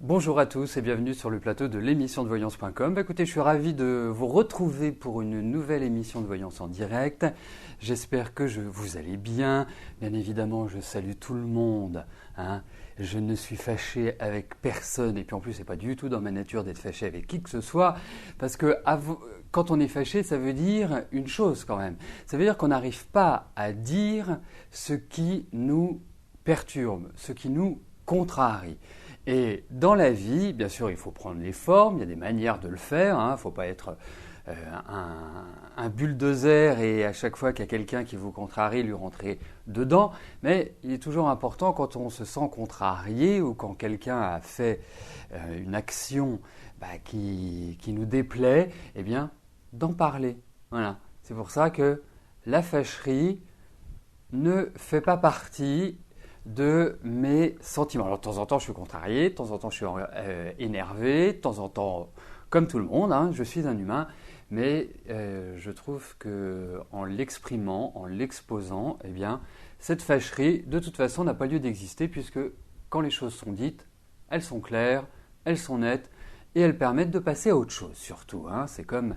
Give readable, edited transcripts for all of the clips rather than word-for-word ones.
Bonjour à tous et bienvenue sur le plateau de l'émission de voyance.com. Écoutez, je suis ravi de vous retrouver pour une nouvelle émission de voyance en direct. J'espère que vous allez bien. Bien évidemment, je salue tout le monde. Je ne suis fâché avec personne et puis en plus, c'est pas du tout dans ma nature d'être fâché avec qui que ce soit parce que quand on est fâché, ça veut dire une chose quand même. Ça veut dire qu'on n'arrive pas à dire ce qui nous perturbe, ce qui nous contrarie. Et dans la vie, bien sûr, il faut prendre les formes, il y a des manières de le faire, il ne faut pas être un bulldozer et à chaque fois qu'il y a quelqu'un qui vous contrarie, lui rentrer dedans. Mais il est toujours important quand on se sent contrarié ou quand quelqu'un a fait une action qui nous déplaît, eh bien, d'en parler. Voilà. C'est pour ça que la fâcherie ne fait pas partie de mes sentiments. Alors de temps en temps je suis contrarié, de temps en temps je suis énervé, de temps en temps comme tout le monde, je suis un humain, mais je trouve qu'en l'exprimant, en l'exposant, eh bien, cette fâcherie de toute façon n'a pas lieu d'exister puisque quand les choses sont dites, elles sont claires, elles sont nettes et elles permettent de passer à autre chose surtout. C'est comme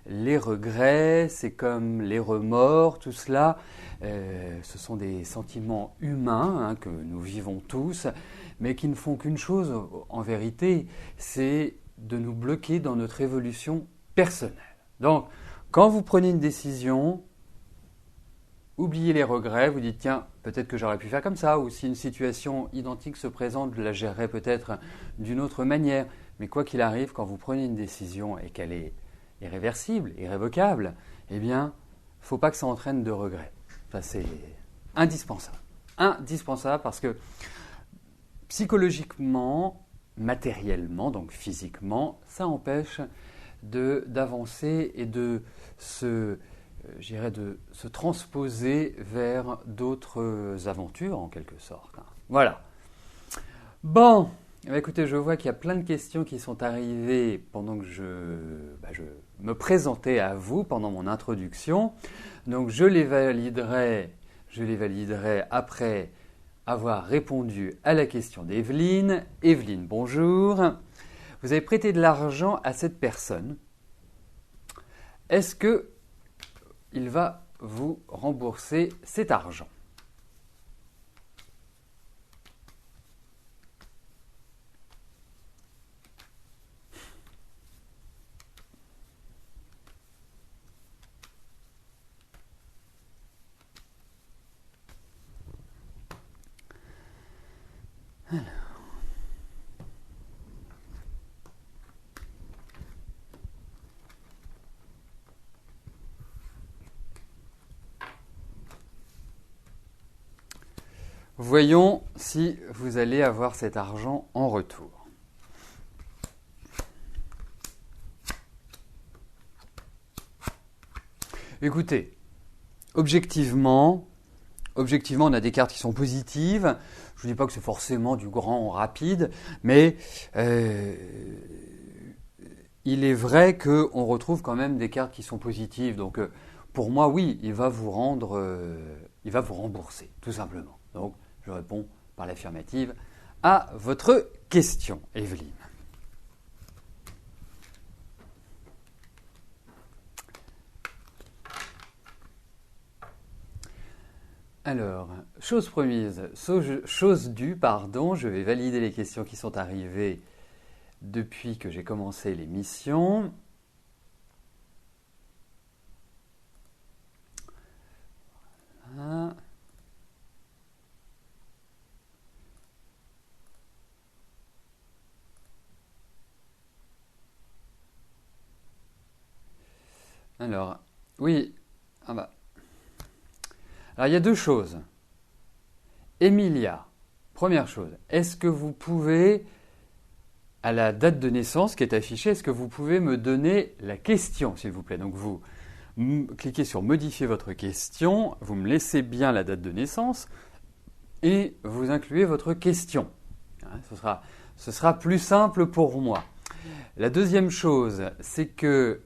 les regrets, c'est comme les remords, tout cela, ce sont des sentiments humains que nous vivons tous, mais qui ne font qu'une chose en vérité, c'est de nous bloquer dans notre évolution personnelle. Donc, quand vous prenez une décision, oubliez les regrets, vous dites tiens, peut-être que j'aurais pu faire comme ça, ou si une situation identique se présente, je la gérerai peut-être d'une autre manière. Mais quoi qu'il arrive, quand vous prenez une décision et qu'elle est irréversible, irrévocable, eh bien, il ne faut pas que ça entraîne de regrets. Ça, c'est indispensable. Indispensable parce que psychologiquement, matériellement, donc physiquement, ça empêche d'avancer et de se transposer vers d'autres aventures en quelque sorte. Voilà. Bon, écoutez, je vois qu'il y a plein de questions qui sont arrivées pendant que je me présentais à vous pendant mon introduction. Donc je les validerai après avoir répondu à la question d'Evelyne. Evelyne, bonjour. Vous avez prêté de l'argent à cette personne. Est-ce qu'il va vous rembourser cet argent ? Voyons si vous allez avoir cet argent en retour. Écoutez, objectivement, on a des cartes qui sont positives. Je ne dis pas que c'est forcément du grand rapide, mais il est vrai qu'on retrouve quand même des cartes qui sont positives. Donc, pour moi, oui, il va vous rembourser, tout simplement. Donc, je réponds par l'affirmative à votre question, Evelyne. Alors, chose promise, chose due, pardon, je vais valider les questions qui sont arrivées depuis que j'ai commencé l'émission. Voilà. Alors, oui, Alors, il y a deux choses. Emilia, première chose, est-ce que vous pouvez, à la date de naissance qui est affichée, est-ce que vous pouvez me donner la question, s'il vous plaît ? Donc, vous cliquez sur « Modifier votre question », vous me laissez bien la date de naissance et vous incluez votre question. Ce sera plus simple pour moi. La deuxième chose, c'est que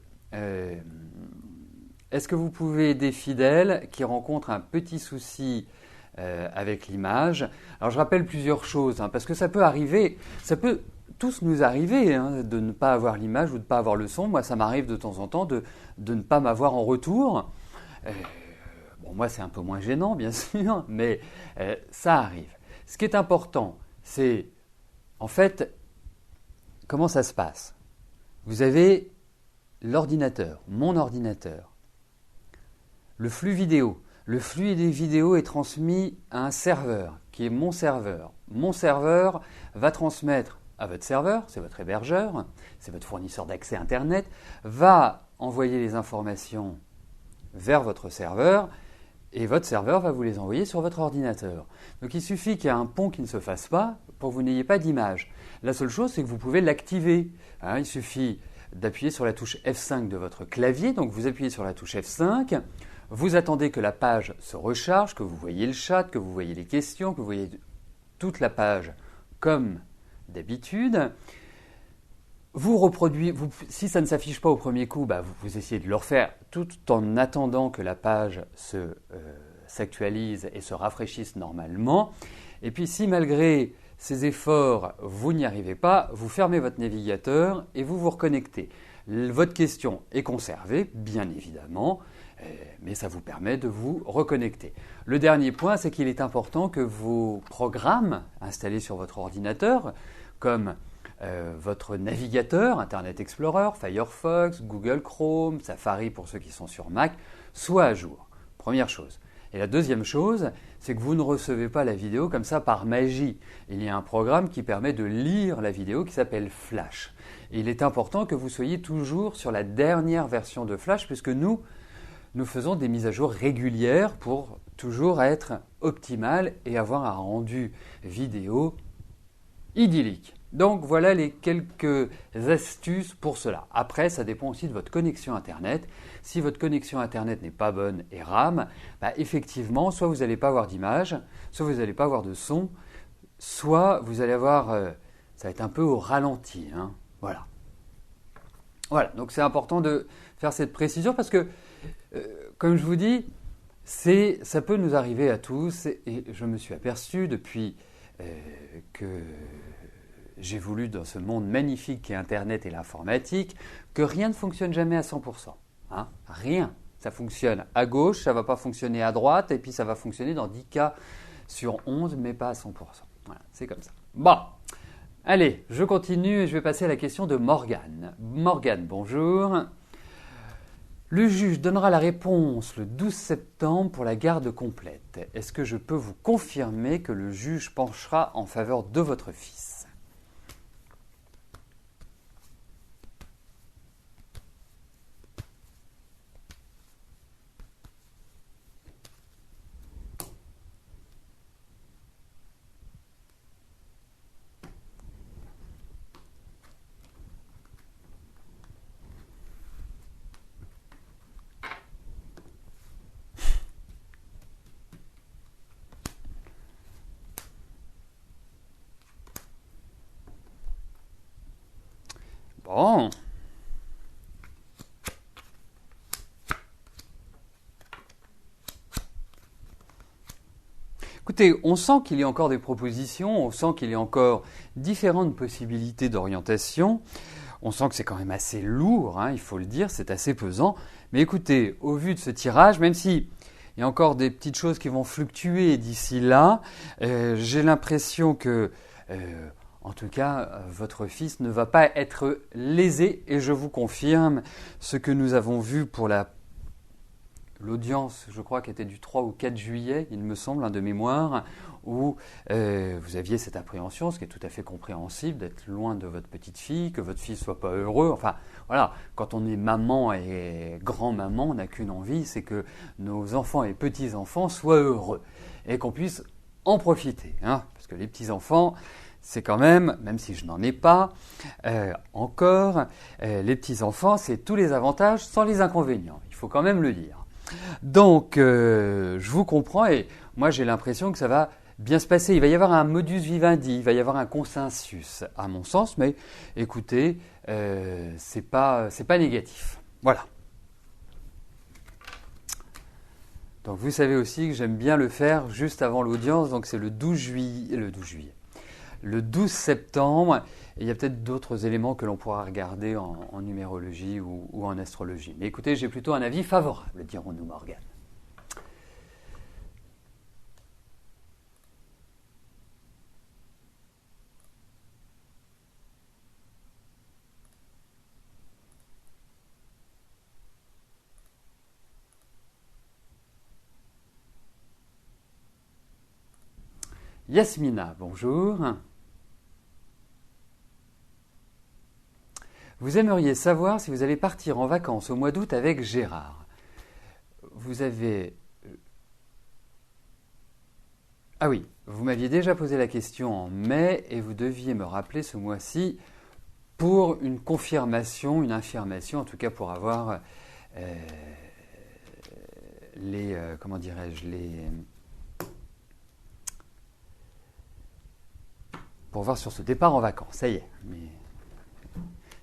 est-ce que vous pouvez aider Fidèle qui rencontre un petit souci avec l'image ? Alors je rappelle plusieurs choses, parce que ça peut arriver, ça peut tous nous arriver hein, de ne pas avoir l'image ou de ne pas avoir le son. Moi, ça m'arrive de temps en temps de ne pas m'avoir en retour. Bon, moi, c'est un peu moins gênant, bien sûr, mais ça arrive. Ce qui est important, c'est, en fait, comment ça se passe? Vous avez l'ordinateur, mon ordinateur, le flux vidéo. Le flux des vidéos est transmis à un serveur, qui est mon serveur. Mon serveur va transmettre à votre serveur, c'est votre hébergeur, c'est votre fournisseur d'accès Internet, va envoyer les informations vers votre serveur, et votre serveur va vous les envoyer sur votre ordinateur. Donc il suffit qu'il y ait un pont qui ne se fasse pas pour que vous n'ayez pas d'image. La seule chose, c'est que vous pouvez l'activer. Hein, il suffit d'appuyer sur la touche F5 de votre clavier. Donc vous appuyez sur la touche F5, vous attendez que la page se recharge, que vous voyez le chat, que vous voyez les questions, que vous voyez toute la page comme d'habitude. Vous reproduisez, si ça ne s'affiche pas au premier coup, vous essayez de le refaire tout en attendant que la page s'actualise et se rafraîchisse normalement. Et puis si malgré ces efforts, vous n'y arrivez pas, vous fermez votre navigateur et vous vous reconnectez. Votre question est conservée, bien évidemment, mais ça vous permet de vous reconnecter. Le dernier point, c'est qu'il est important que vos programmes installés sur votre ordinateur, comme votre navigateur, Internet Explorer, Firefox, Google Chrome, Safari pour ceux qui sont sur Mac, soient à jour. Première chose. Et la deuxième chose, c'est que vous ne recevez pas la vidéo comme ça par magie. Il y a un programme qui permet de lire la vidéo qui s'appelle Flash. Et il est important que vous soyez toujours sur la dernière version de Flash puisque nous faisons des mises à jour régulières pour toujours être optimal et avoir un rendu vidéo idyllique. Donc voilà les quelques astuces pour cela. Après, ça dépend aussi de votre connexion Internet. Si votre connexion Internet n'est pas bonne et rame, effectivement, soit vous n'allez pas avoir d'image, soit vous n'allez pas avoir de son, soit vous allez avoir, ça va être un peu au ralenti. Hein. Voilà. Voilà, donc c'est important de faire cette précision parce que, comme je vous dis, ça peut nous arriver à tous et je me suis aperçu depuis que j'ai voulu dans ce monde magnifique qu'est Internet et l'informatique, que rien ne fonctionne jamais à 100%. Hein, rien. Ça fonctionne à gauche, ça ne va pas fonctionner à droite, et puis ça va fonctionner dans 10 cas sur 11, mais pas à 100%. Voilà, c'est comme ça. Bon, allez, je continue et je vais passer à la question de Morgane. Morgane, bonjour. Le juge donnera la réponse le 12 septembre pour la garde complète. Est-ce que je peux vous confirmer que le juge penchera en faveur de votre fils ? Bon. Écoutez, on sent qu'il y a encore des propositions, on sent qu'il y a encore différentes possibilités d'orientation. On sent que c'est quand même assez lourd, hein, il faut le dire, c'est assez pesant. Mais écoutez, au vu de ce tirage, même si il y a encore des petites choses qui vont fluctuer d'ici là, j'ai l'impression que... en tout cas, votre fils ne va pas être lésé et je vous confirme ce que nous avons vu pour l'audience, je crois, qui était du 3 au 4 juillet, il me semble, de mémoire, où vous aviez cette appréhension, ce qui est tout à fait compréhensible, d'être loin de votre petite fille, que votre fils ne soit pas heureux. Enfin, voilà, quand on est maman et grand-maman, on n'a qu'une envie, c'est que nos enfants et petits-enfants soient heureux et qu'on puisse en profiter. Hein, parce que les petits-enfants... c'est quand même si je n'en ai pas encore, les petits-enfants, c'est tous les avantages sans les inconvénients. Il faut quand même le dire. Donc, je vous comprends et moi, j'ai l'impression que ça va bien se passer. Il va y avoir un modus vivendi, il va y avoir un consensus, à mon sens, mais écoutez, c'est pas négatif. Voilà. Donc, vous savez aussi que j'aime bien le faire juste avant l'audience, donc c'est le 12 juillet. le 12 septembre. Et il y a peut-être d'autres éléments que l'on pourra regarder en numérologie ou en astrologie. Mais écoutez, j'ai plutôt un avis favorable, dirons-nous, Morgane. Yasmina, bonjour. Vous aimeriez savoir si vous allez partir en vacances au mois d'août avec Gérard. Vous avez... Ah oui, vous m'aviez déjà posé la question en mai et vous deviez me rappeler ce mois-ci pour une confirmation, une affirmation, en tout cas pour avoir comment dirais-je, pour voir sur ce départ en vacances. Ça y est,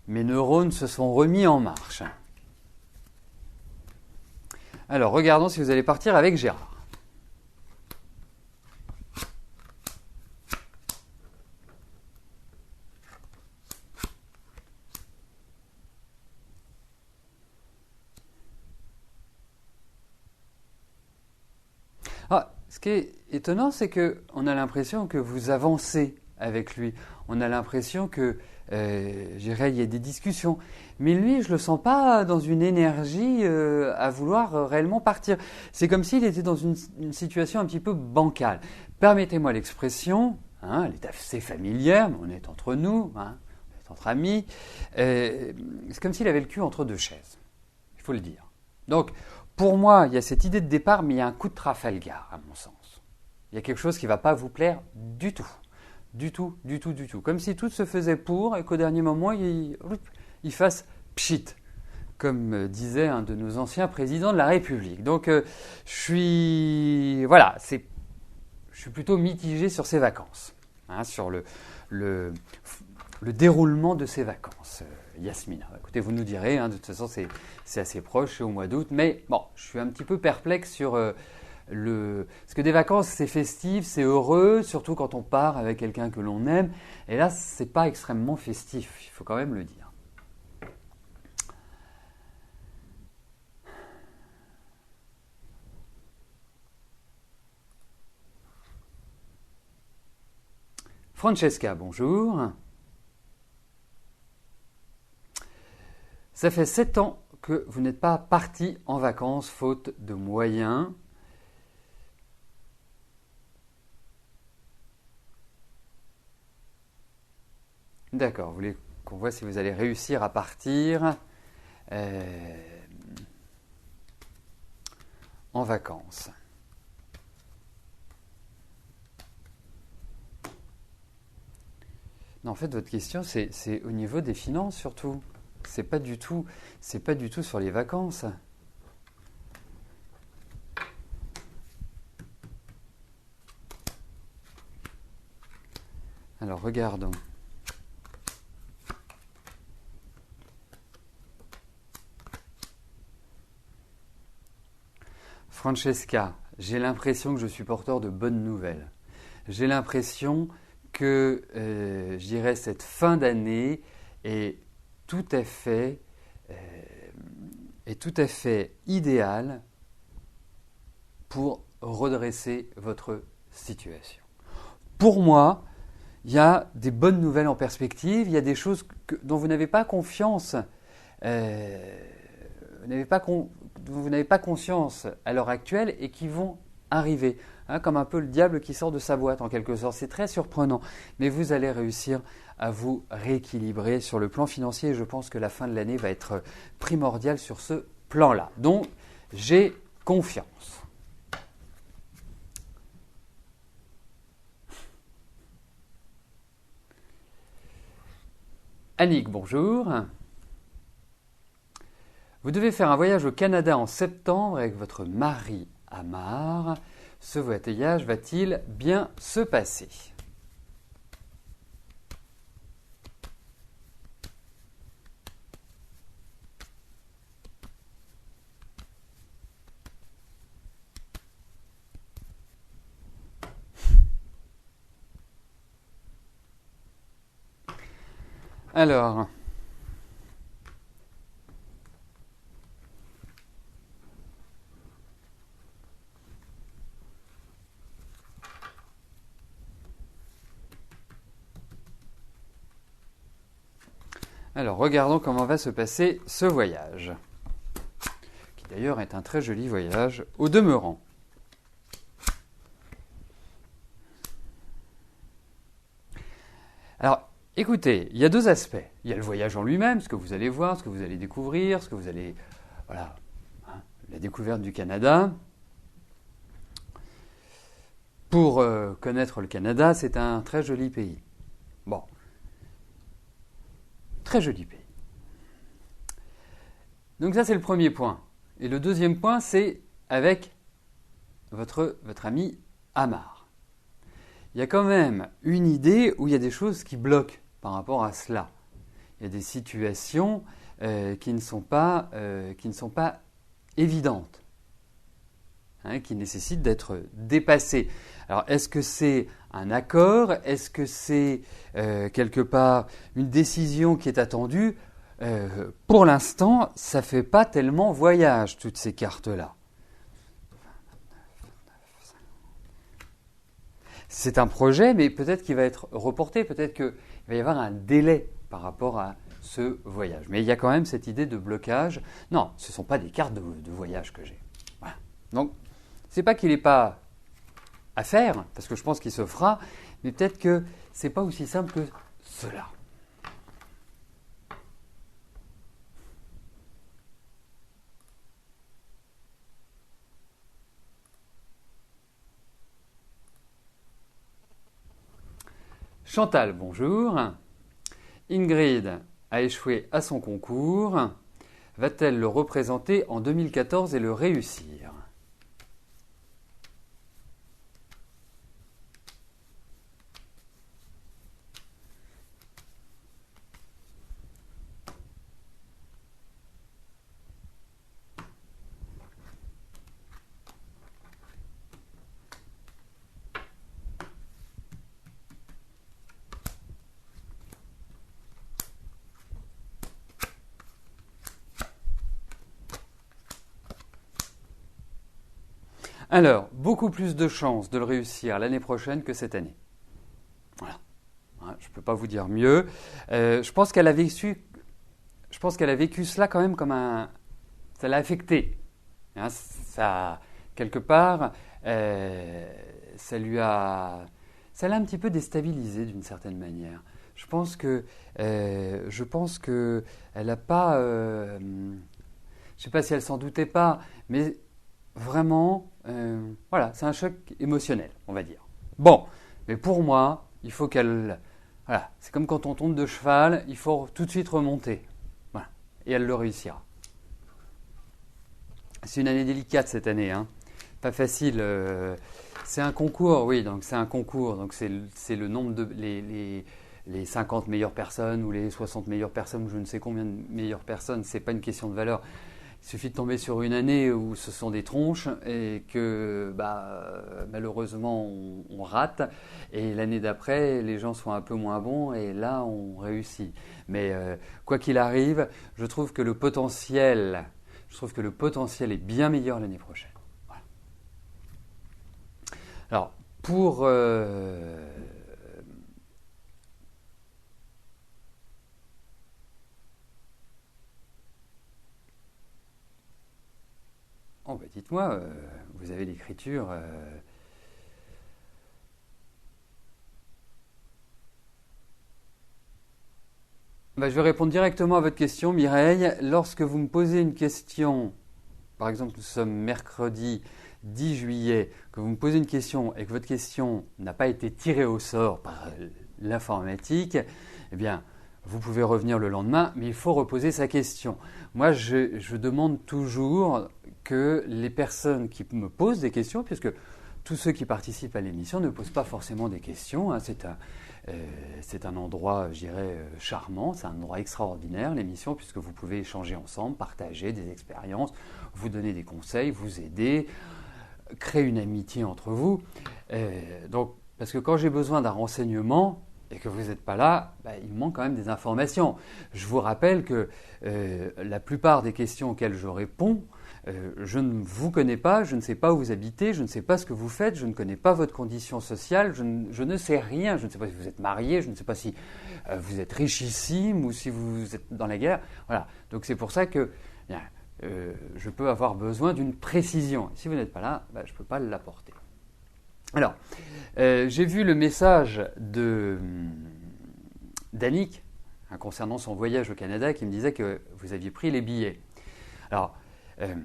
mes neurones se sont remis en marche. Alors, regardons si vous allez partir avec Gérard. Ah, ce qui est étonnant, c'est qu'on a l'impression que vous avancez avec lui. On a l'impression que, je dirais, il y a des discussions. Mais lui, je ne le sens pas dans une énergie à vouloir réellement partir. C'est comme s'il était dans une situation un petit peu bancale. Permettez-moi l'expression, hein, elle est assez familière, mais on est entre nous, hein, on est entre amis. C'est comme s'il avait le cul entre deux chaises, il faut le dire. Donc, pour moi, il y a cette idée de départ, mais il y a un coup de Trafalgar, à mon sens. Il y a quelque chose qui ne va pas vous plaire du tout. Du tout, du tout, du tout. Comme si tout se faisait pour et qu'au dernier moment, il fasse pchit, comme disait un de nos anciens présidents de la République. Donc, je suis plutôt mitigé sur ces vacances, hein, sur le déroulement de ces vacances. Yasmina, écoutez, vous nous direz, hein, de toute façon, c'est assez proche, c'est au mois d'août, mais bon, je suis un petit peu perplexe sur... Parce que des vacances, c'est festif, c'est heureux, surtout quand on part avec quelqu'un que l'on aime. Et là, c'est pas extrêmement festif, il faut quand même le dire. Francesca, bonjour. Ça fait 7 ans que vous n'êtes pas parti en vacances faute de moyens. D'accord, vous voulez qu'on voit si vous allez réussir à partir en vacances. Non, en fait, votre question, c'est au niveau des finances surtout. C'est pas du tout sur les vacances. Alors, regardons. Francesca, j'ai l'impression que je suis porteur de bonnes nouvelles. J'ai l'impression que, je dirais, cette fin d'année est tout à fait idéale pour redresser votre situation. Pour moi, il y a des bonnes nouvelles en perspective, il y a des choses dont vous n'avez pas confiance, dont vous n'avez pas conscience à l'heure actuelle et qui vont arriver, hein, comme un peu le diable qui sort de sa boîte en quelque sorte. C'est très surprenant, mais vous allez réussir à vous rééquilibrer sur le plan financier et je pense que la fin de l'année va être primordiale sur ce plan-là. Donc, j'ai confiance. Annick, bonjour. Vous devez faire un voyage au Canada en septembre avec votre mari Amar. Ce voyage va-t-il bien se passer ? Alors, regardons comment va se passer ce voyage, qui d'ailleurs est un très joli voyage au demeurant. Alors, écoutez, il y a deux aspects. Il y a le voyage en lui-même, ce que vous allez voir, ce que vous allez découvrir, ce que vous allez... Voilà, hein, la découverte du Canada. Pour connaître le Canada, c'est un très joli pays. Bon, très joli pays. Donc ça, c'est le premier point. Et le deuxième point, c'est avec votre ami Amar. Il y a quand même une idée où il y a des choses qui bloquent par rapport à cela. Il y a des situations qui ne sont pas évidentes, hein, qui nécessitent d'être dépassées. Alors, est-ce que c'est un accord? Est-ce que c'est quelque part une décision qui est attendue? Pour l'instant, ça ne fait pas tellement voyage, toutes ces cartes-là. C'est un projet, mais peut-être qu'il va être reporté, peut-être qu'il va y avoir un délai par rapport à ce voyage. Mais il y a quand même cette idée de blocage. Non, ce ne sont pas des cartes de voyage que j'ai. Voilà. Donc, ce n'est pas qu'il n'est pas à faire, parce que je pense qu'il se fera, mais peut-être que ce n'est pas aussi simple que cela. Chantal, bonjour. Ingrid a échoué à son concours. Va-t-elle le représenter en 2014 et le réussir? Alors, beaucoup plus de chances de le réussir l'année prochaine que cette année. Voilà. Je ne peux pas vous dire mieux. Je pense qu'elle a vécu cela quand même comme un... Ça l'a affecté. Hein, ça, quelque part, ça l'a un petit peu déstabilisé d'une certaine manière. Je pense que elle n'a pas... je ne sais pas si elle s'en doutait pas, mais vraiment, voilà, c'est un choc émotionnel, on va dire. Bon, mais pour moi, il faut qu'elle... Voilà, c'est comme quand on tombe de cheval, il faut tout de suite remonter. Voilà, et elle le réussira. C'est une année délicate cette année, hein. Pas facile. C'est un concours, oui, donc c'est un concours. Donc c'est le nombre de... les 50 meilleures personnes ou les 60 meilleures personnes ou je ne sais combien de meilleures personnes, c'est pas une question de valeur. Il suffit de tomber sur une année où ce sont des tronches et que malheureusement on rate et l'année d'après les gens sont un peu moins bons et là on réussit. Mais quoi qu'il arrive, je trouve que le potentiel est bien meilleur l'année prochaine. Voilà. Alors pour oh, bah dites-moi, vous avez l'écriture. Je vais répondre directement à votre question, Mireille. Lorsque vous me posez une question, par exemple, nous sommes mercredi 10 juillet, que vous me posez une question et que votre question n'a pas été tirée au sort par l'informatique, eh bien, vous pouvez revenir le lendemain, mais il faut reposer sa question. Moi, je demande toujours que les personnes qui me posent des questions, puisque tous ceux qui participent à l'émission ne posent pas forcément des questions, hein, c'est un endroit, je dirais, charmant, c'est un endroit extraordinaire, l'émission, puisque vous pouvez échanger ensemble, partager des expériences, vous donner des conseils, vous aider, créer une amitié entre vous. Donc, parce que quand j'ai besoin d'un renseignement, et que vous n'êtes pas là, il manque quand même des informations. Je vous rappelle que la plupart des questions auxquelles je réponds, je ne vous connais pas, je ne sais pas où vous habitez, je ne sais pas ce que vous faites, je ne connais pas votre condition sociale, je ne sais rien, je ne sais pas si vous êtes marié, je ne sais pas si vous êtes richissime ou si vous êtes dans la guerre. Voilà. Donc c'est pour ça que je peux avoir besoin d'une précision. Si vous n'êtes pas là, je ne peux pas l'apporter. Alors, j'ai vu le message d'Annick concernant son voyage au Canada qui me disait que vous aviez pris les billets. Alors, il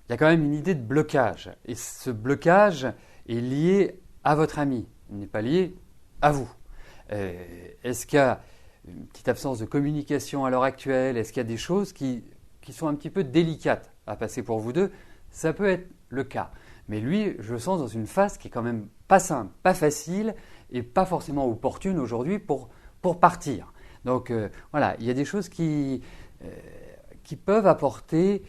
y a quand même une idée de blocage. Et ce blocage est lié à votre ami. Il n'est pas lié à vous. Est-ce qu'il y a une petite absence de communication à l'heure actuelle? Est-ce qu'il y a des choses qui sont un petit peu délicates à passer pour vous deux? Ça peut être le cas. Mais lui, je le sens dans une phase qui est quand même pas simple, pas facile et pas forcément opportune aujourd'hui pour partir. Donc voilà, il y a des choses qui peuvent apporter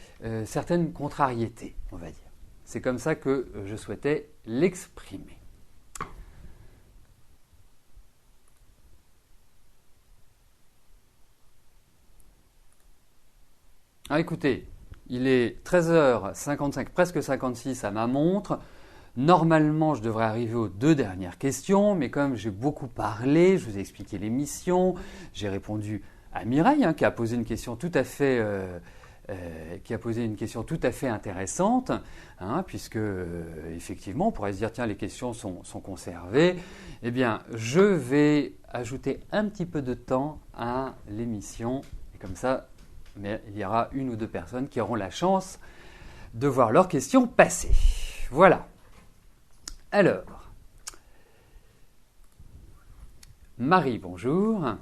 certaines contrariétés, on va dire. C'est comme ça que je souhaitais l'exprimer. Ah, écoutez, il est 13h55, presque 56 à ma montre. Normalement, je devrais arriver aux 2 dernières questions, mais comme j'ai beaucoup parlé, je vous ai expliqué l'émission, j'ai répondu à Mireille, qui a posé une question tout à fait, intéressante, puisque effectivement, on pourrait se dire tiens, les questions sont conservées. Eh bien, je vais ajouter un petit peu de temps à l'émission, et comme ça, mais il y aura 1 ou 2 personnes qui auront la chance de voir leurs questions passer. Voilà. Alors, Marie, bonjour.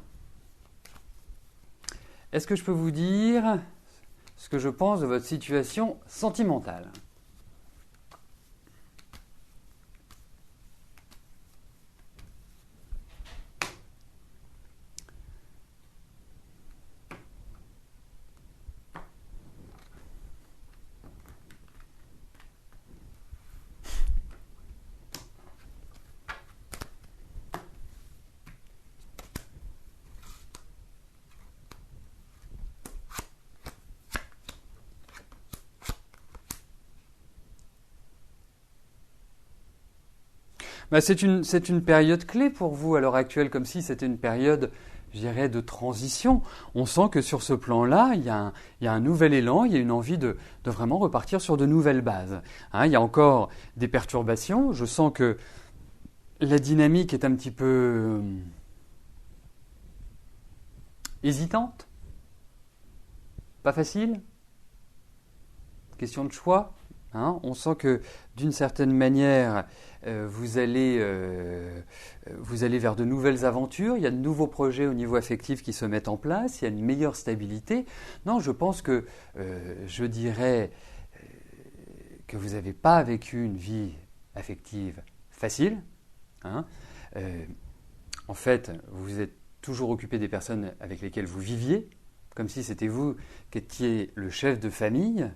Est-ce que je peux vous dire ce que je pense de votre situation sentimentale ? C'est une période clé pour vous à l'heure actuelle, comme si c'était une période, je dirais, de transition. On sent que sur ce plan-là, il y a un nouvel élan, il y a une envie de vraiment repartir sur de nouvelles bases. Il y a encore des perturbations. Je sens que la dynamique est un petit peu hésitante, pas facile, question de choix. On sent que d'une certaine manière, vous allez vers de nouvelles aventures, il y a de nouveaux projets au niveau affectif qui se mettent en place, il y a une meilleure stabilité. Non, je pense que je dirais que vous n'avez pas vécu une vie affective facile. En fait, vous êtes toujours occupé des personnes avec lesquelles vous viviez, comme si c'était vous qui étiez le chef de famille.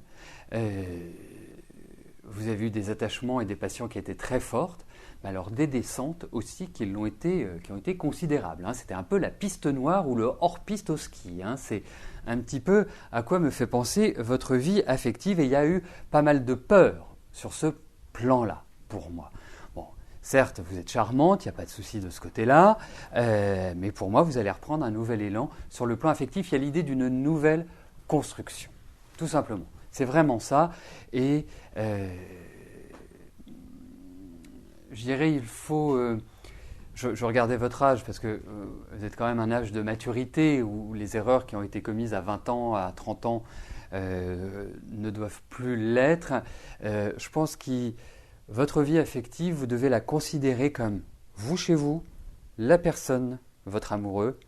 Vous avez eu des attachements et des passions qui étaient très fortes, mais alors des descentes aussi qui ont été considérables. C'était un peu la piste noire ou le hors-piste au ski. C'est un petit peu à quoi me fait penser votre vie affective, et il y a eu pas mal de peur sur ce plan-là pour moi. Bon, certes, vous êtes charmante, il n'y a pas de souci de ce côté-là, mais pour moi, vous allez reprendre un nouvel élan. Sur le plan affectif, il y a l'idée d'une nouvelle construction, tout simplement. C'est vraiment ça, et je dirais il faut... je regardais votre âge parce que vous êtes quand même un âge de maturité où les erreurs qui ont été commises à 20 ans, à 30 ans ne doivent plus l'être. Je pense que votre vie affective, vous devez la considérer comme vous chez vous, la personne, votre amoureux,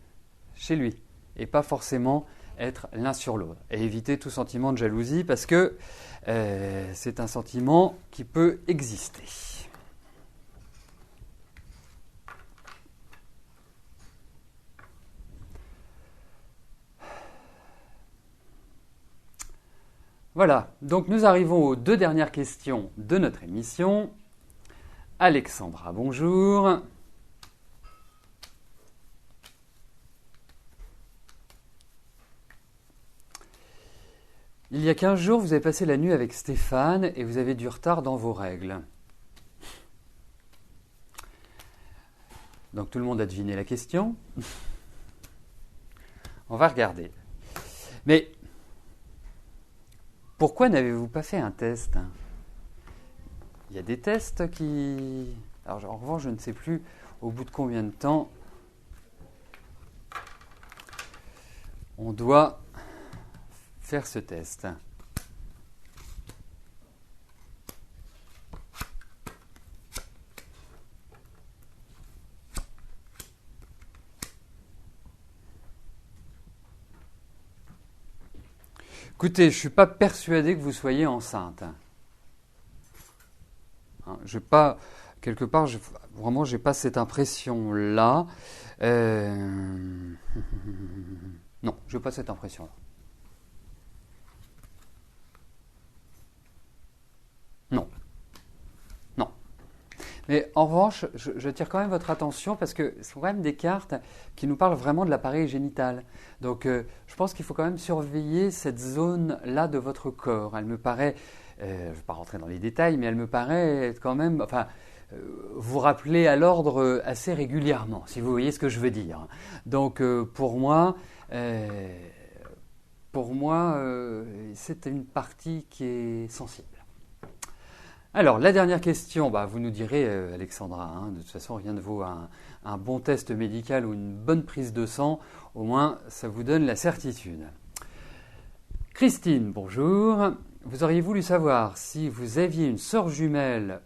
chez lui, et pas forcément être l'un sur l'autre, et éviter tout sentiment de jalousie parce que c'est un sentiment qui peut exister. Voilà, donc nous arrivons aux 2 dernières questions de notre émission. Alexandra, bonjour. Il y a 15 jours, vous avez passé la nuit avec Stéphane et vous avez du retard dans vos règles. Donc tout le monde a deviné la question. On va regarder. Mais pourquoi n'avez-vous pas fait un test? Il y a des tests qui... Alors en revanche, je ne sais plus au bout de combien de temps on doit faire ce test. Écoutez, je ne suis pas persuadé que vous soyez enceinte. Je n'ai pas, quelque part, vraiment, je n'ai pas cette impression-là. Non, je n'ai pas cette impression-là. Non. Non. Mais en revanche, j'attire quand même votre attention parce que ce sont quand même des cartes qui nous parlent vraiment de l'appareil génital. Donc, je pense qu'il faut quand même surveiller cette zone-là de votre corps. Elle me paraît, je ne vais pas rentrer dans les détails, mais elle me paraît être quand même, enfin, vous rappeler à l'ordre assez régulièrement, si vous voyez ce que je veux dire. Donc, pour moi, c'est une partie qui est sensible. Alors, la dernière question, vous nous direz, Alexandra, de toute façon, rien ne vaut un bon test médical ou une bonne prise de sang, au moins ça vous donne la certitude. Christine, bonjour. Vous auriez voulu savoir si vous aviez une sœur jumelle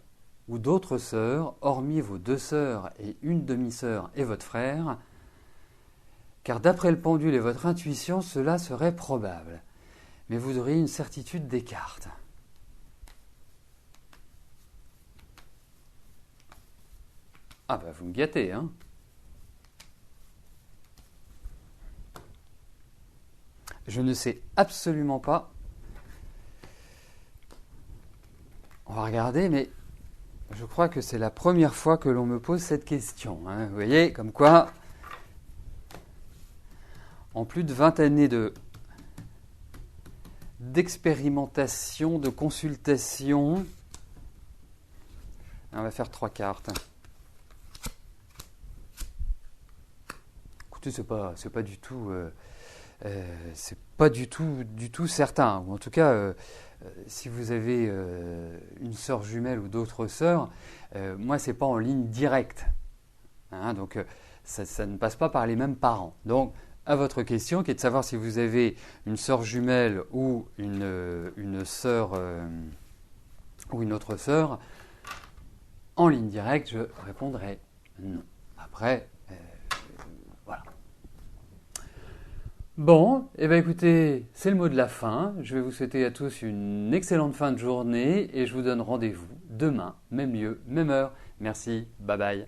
ou d'autres sœurs, hormis vos 2 sœurs et une demi-sœur et votre frère, car d'après le pendule et votre intuition, cela serait probable. Mais vous auriez une certitude des cartes. Ah vous me gâtez, hein. Je ne sais absolument pas. On va regarder, mais je crois que c'est la première fois que l'on me pose cette question. Vous voyez, comme quoi, en plus de 20 années d'expérimentation, de consultation, on va faire 3 cartes. Écoutez, c'est pas du tout, du tout certain. Ou en tout cas, si vous avez une sœur jumelle ou d'autres sœurs, moi c'est pas en ligne directe. Donc ça ne passe pas par les mêmes parents. Donc à votre question, qui est de savoir si vous avez une sœur jumelle ou une sœur ou une autre sœur, en ligne directe, je répondrai non. Après. Voilà. Bon, écoutez, c'est le mot de la fin. Je vais vous souhaiter à tous une excellente fin de journée et je vous donne rendez-vous demain, même lieu, même heure. Merci, bye bye.